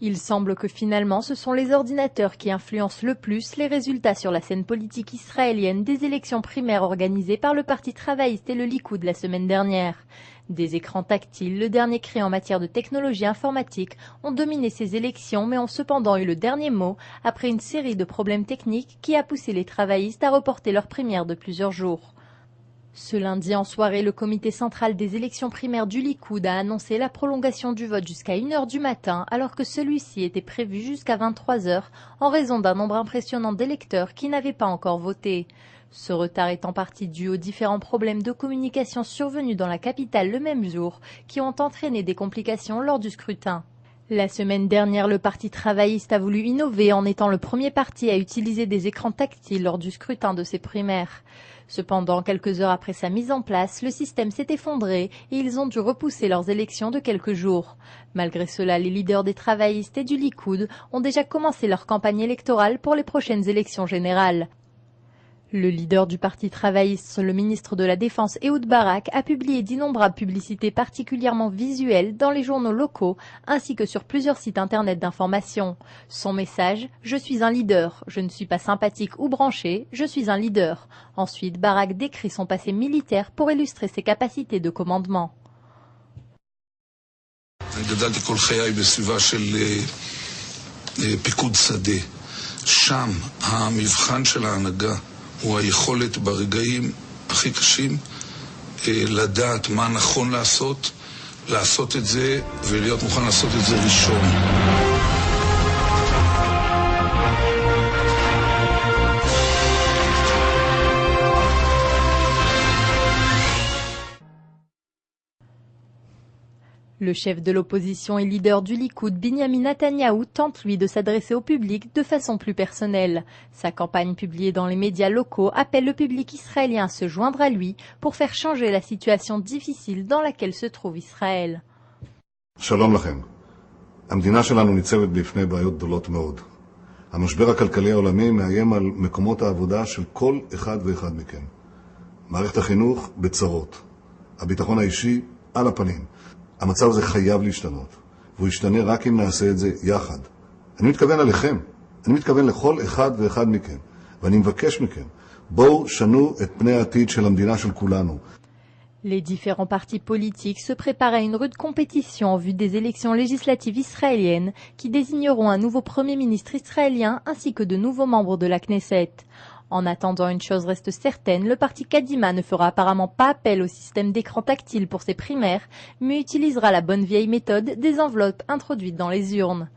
Il semble que finalement ce sont les ordinateurs qui influencent le plus les résultats sur la scène politique israélienne des élections primaires organisées par le Parti travailliste et le Likoud la semaine dernière. Des écrans tactiles, le dernier cri en matière de technologie informatique, ont dominé ces élections mais ont cependant eu le dernier mot après une série de problèmes techniques qui a poussé les travaillistes à reporter leur primaire de plusieurs jours. Ce lundi en soirée, le comité central des élections primaires du Likoud a annoncé la prolongation du vote jusqu'à 1h du matin alors que celui-ci était prévu jusqu'à 23h en raison d'un nombre impressionnant d'électeurs qui n'avaient pas encore voté. Ce retard est en partie dû aux différents problèmes de communication survenus dans la capitale le même jour qui ont entraîné des complications lors du scrutin. La semaine dernière, le Parti travailliste a voulu innover en étant le premier parti à utiliser des écrans tactiles lors du scrutin de ses primaires. Cependant, quelques heures après sa mise en place, le système s'est effondré et ils ont dû repousser leurs élections de quelques jours. Malgré cela, les leaders des travaillistes et du Likoud ont déjà commencé leur campagne électorale pour les prochaines élections générales. Le leader du Parti travailliste, le ministre de la Défense Ehud Barak, a publié d'innombrables publicités particulièrement visuelles dans les journaux locaux ainsi que sur plusieurs sites internet d'information. Son message « Je suis un leader, je ne suis pas sympathique ou branché, je suis un leader ». Ensuite, Barak décrit son passé militaire pour illustrer ses capacités de commandement. גדלתי כל חיי בסביבה של פיקוד שדה. שם המבחן של ההנהגה הוא היכולת ברגעים הכי קשים לדעת מה נכון לעשות את זה ולהיות מוכן לעשות את זה ראשון. Le chef de l'opposition et leader du Likoud, Binyamin Netanyahou, tente lui de s'adresser au public de façon plus personnelle. Sa campagne publiée dans les médias locaux appelle le public israélien à se joindre à lui pour faire changer la situation difficile dans laquelle se trouve Israël. שלום לכם. המדינה שלנו ניצבת בפני בעיות גדולות מאוד. המשבר הכלכלי העולמי מאיים על מקומות העבודה של כל אחד ואחד מכם. מערכת החינוך בצרות. הביטחון האישי על הפנים. המצב הזה חייב להשתנות, והוא ישתנה רק אם נעשה את זה יחד. אני מתכוון עליכם, אני מתכוון לכל אחד ואחד מכם, ואני מבקש מכם, בואו שנו את פני העתיד של המדינה של כולנו. Les différents partis politiques se préparent à une rude compétition en vue des élections législatives israéliennes qui désigneront un nouveau Premier ministre israélien ainsi que de nouveaux membres de la Knesset. En attendant, une chose reste certaine, le parti Kadima ne fera apparemment pas appel au système d'écran tactile pour ses primaires, mais utilisera la bonne vieille méthode des enveloppes introduites dans les urnes.